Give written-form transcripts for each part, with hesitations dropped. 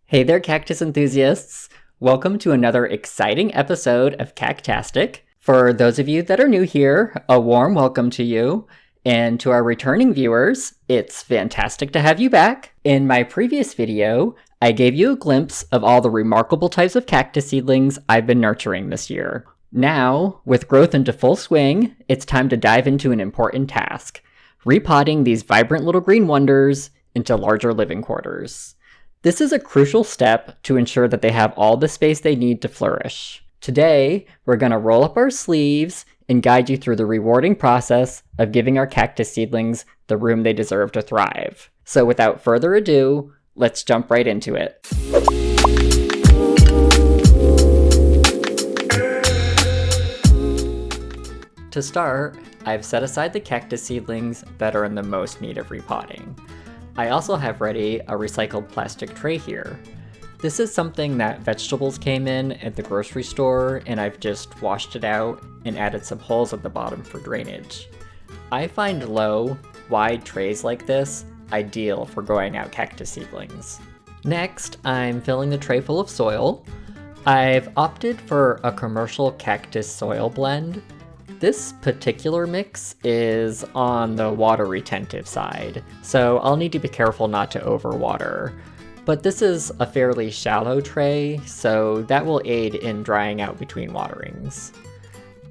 Hey there, cactus enthusiasts! Welcome to another exciting episode of Cactastic. For those of you that are new here, a warm welcome to you. And to our returning viewers, it's fantastic to have you back. In my previous video, I gave you a glimpse of all the remarkable types of cactus seedlings I've been nurturing this year. Now, with growth into full swing, it's time to dive into an important task: repotting these vibrant little green wonders into larger living quarters. This is a crucial step to ensure that they have all the space they need to flourish. Today, we're going to roll up our sleeves and guide you through the rewarding process of giving our cactus seedlings the room they deserve to thrive. So without further ado, let's jump right into it. To start, I've set aside the cactus seedlings that are in the most need of repotting. I also have ready a recycled plastic tray here. This is something that vegetables came in at the grocery store, and I've just washed it out and added some holes at the bottom for drainage. I find low, wide trays like this ideal for growing out cactus seedlings. Next, I'm filling the tray full of soil. I've opted for a commercial cactus soil blend. This particular mix is on the water retentive side, so I'll need to be careful not to overwater. But this is a fairly shallow tray, so that will aid in drying out between waterings.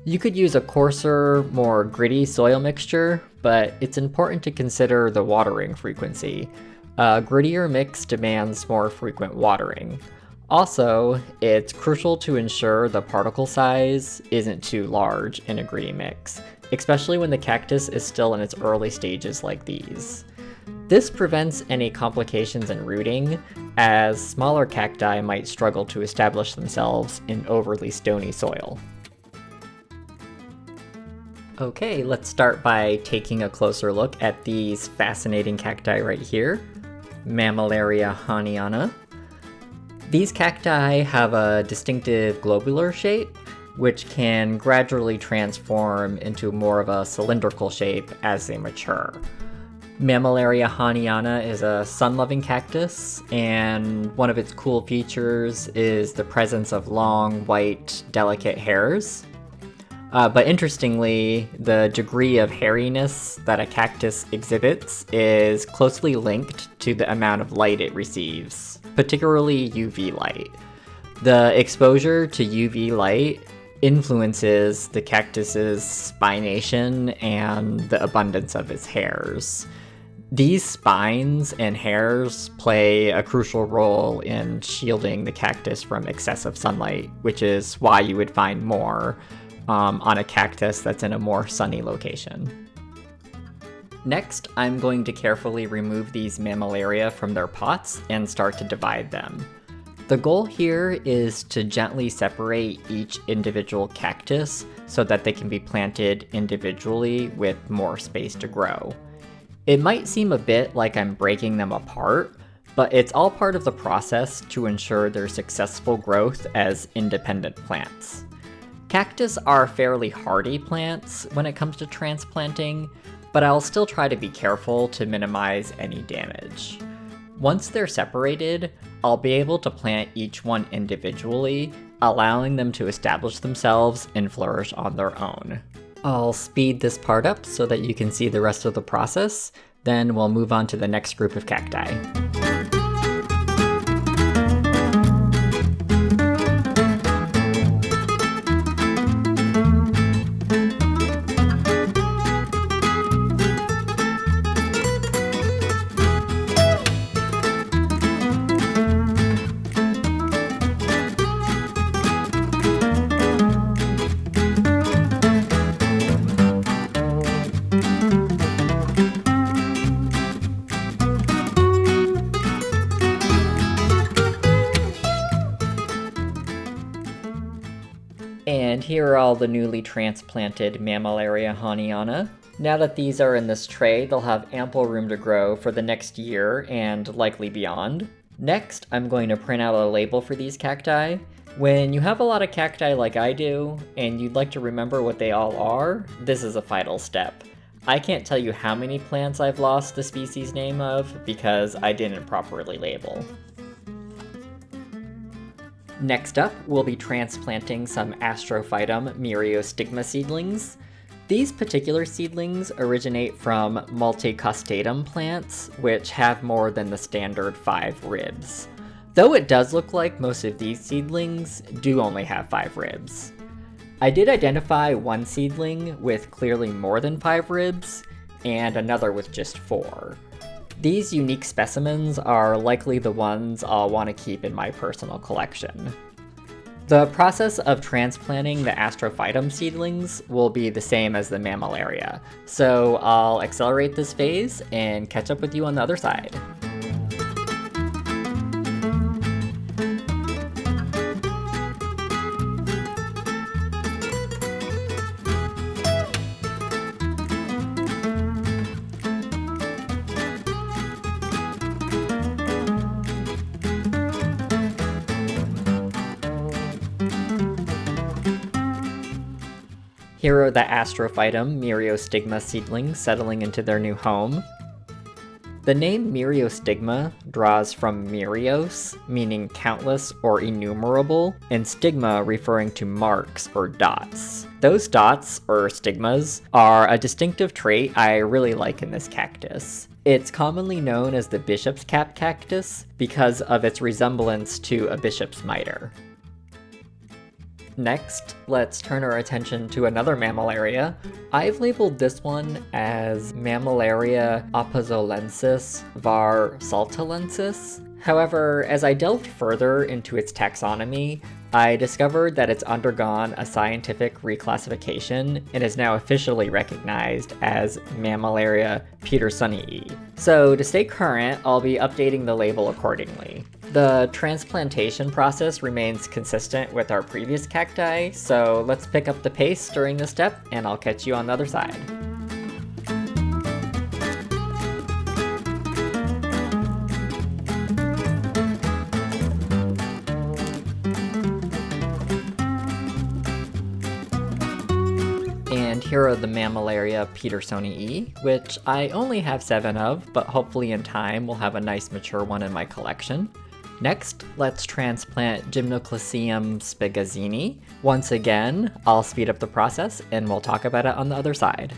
You could use a coarser, more gritty soil mixture, but it's important to consider the watering frequency. A grittier mix demands more frequent watering. Also, it's crucial to ensure the particle size isn't too large in a gritty mix, especially when the cactus is still in its early stages like these. This prevents any complications in rooting, as smaller cacti might struggle to establish themselves in overly stony soil. Okay, let's start by taking a closer look at these fascinating cacti right here, Mammalaria hanniana. These cacti have a distinctive globular shape, which can gradually transform into more of a cylindrical shape as they mature. Mammalaria hanniana is a sun-loving cactus, and one of its cool features is the presence of long, white, delicate hairs. But interestingly, the degree of hairiness that a cactus exhibits is closely linked to the amount of light it receives, particularly UV light. The exposure to UV light influences the cactus's spination and the abundance of its hairs. These spines and hairs play a crucial role in shielding the cactus from excessive sunlight, which is why you would find more on a cactus that's in a more sunny location. Next, I'm going to carefully remove these mammallaria from their pots and start to divide them. The goal here is to gently separate each individual cactus so that they can be planted individually with more space to grow. It might seem a bit like I'm breaking them apart, but it's all part of the process to ensure their successful growth as independent plants. Cactus are fairly hardy plants when it comes to transplanting, but I'll still try to be careful to minimize any damage. Once they're separated, I'll be able to plant each one individually, allowing them to establish themselves and flourish on their own. I'll speed this part up so that you can see the rest of the process, then we'll move on to the next group of cacti. And here are all the newly transplanted Mammalaria hanniana. Now that these are in this tray, they'll have ample room to grow for the next year and likely beyond. Next, I'm going to print out a label for these cacti. When you have a lot of cacti like I do, and you'd like to remember what they all are, this is a vital step. I can't tell you how many plants I've lost the species name of because I didn't properly label. Next up, we'll be transplanting some Astrophytum miriostigma seedlings. These particular seedlings originate from multicostatum plants, which have more than the standard 5 ribs. Though it does look like most of these seedlings do only have 5 ribs. I did identify one seedling with clearly more than 5 ribs, and another with just 4. These unique specimens are likely the ones I'll want to keep in my personal collection. The process of transplanting the Astrophytum seedlings will be the same as the mammalaria, so I'll accelerate this phase and catch up with you on the other side. Here are the Astrophytum miriostigma seedlings settling into their new home. The name miriostigma draws from mirios, meaning countless or innumerable, and stigma referring to marks or dots. Those dots, or stigmas, are a distinctive trait I really like in this cactus. It's commonly known as the bishop's cap cactus because of its resemblance to a bishop's mitre. Next, let's turn our attention to another mammallaria. I've labeled this one as Mammallaria apazoleensis var saltalensis. However, as I delved further into its taxonomy, I discovered that it's undergone a scientific reclassification and is now officially recognized as Mammallaria petersonii. So to stay current, I'll be updating the label accordingly. The transplantation process remains consistent with our previous cacti, so let's pick up the pace during this step and I'll catch you on the other side. And here are the Mammallaria petersonii, which I only have 7 of, but hopefully in time we'll have a nice mature one in my collection. Next, let's transplant Gymnoclasium spigazzini. Once again, I'll speed up the process and we'll talk about it on the other side.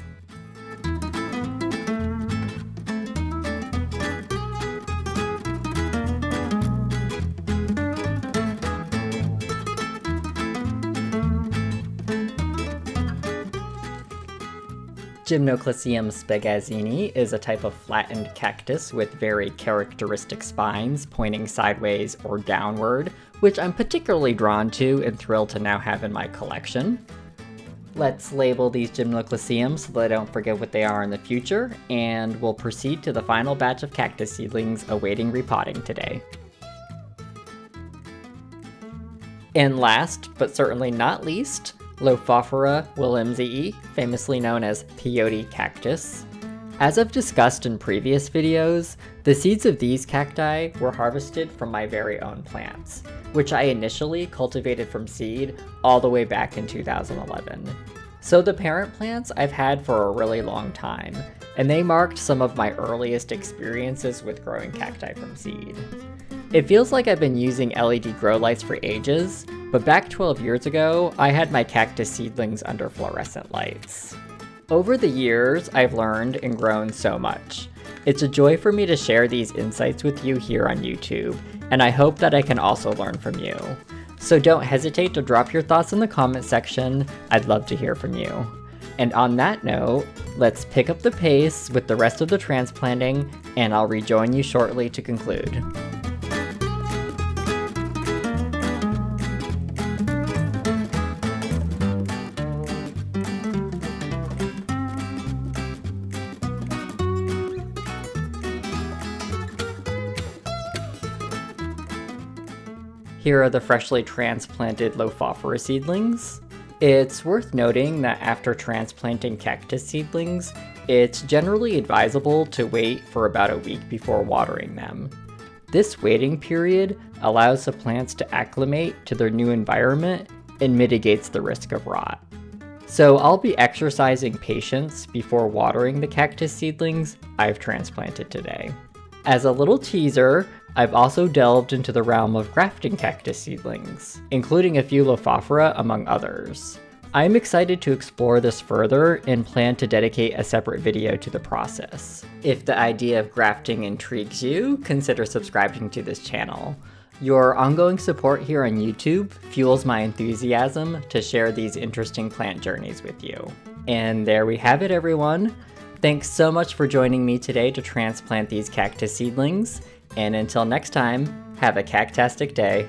Gymnoclasium spigazzini is a type of flattened cactus with very characteristic spines pointing sideways or downward, which I'm particularly drawn to and thrilled to now have in my collection. Let's label these Gymnoclasiums so that I don't forget what they are in the future, and we'll proceed to the final batch of cactus seedlings awaiting repotting today. And last, but certainly not least, Lothophora willemsii, famously known as peyote cactus. As I've discussed in previous videos, the seeds of these cacti were harvested from my very own plants, which I initially cultivated from seed all the way back in 2011. So the parent plants I've had for a really long time, and they marked some of my earliest experiences with growing cacti from seed. It feels like I've been using LED grow lights for ages, but back 12 years ago, I had my cactus seedlings under fluorescent lights. Over the years, I've learned and grown so much. It's a joy for me to share these insights with you here on YouTube, and I hope that I can also learn from you. So don't hesitate to drop your thoughts in the comment section. I'd love to hear from you. And on that note, let's pick up the pace with the rest of the transplanting, and I'll rejoin you shortly to conclude. Here are the freshly transplanted Lothophora seedlings. It's worth noting that after transplanting cactus seedlings, it's generally advisable to wait for about a week before watering them. This waiting period allows the plants to acclimate to their new environment and mitigates the risk of rot. So I'll be exercising patience before watering the cactus seedlings I've transplanted today. As a little teaser, I've also delved into the realm of grafting cactus seedlings, including a few lothophora among others. I'm excited to explore this further and plan to dedicate a separate video to the process. If the idea of grafting intrigues you, consider subscribing to this channel. Your ongoing support here on YouTube fuels my enthusiasm to share these interesting plant journeys with you. And there we have it, everyone. Thanks so much for joining me today to transplant these cactus seedlings, and until next time, have a cactastic day.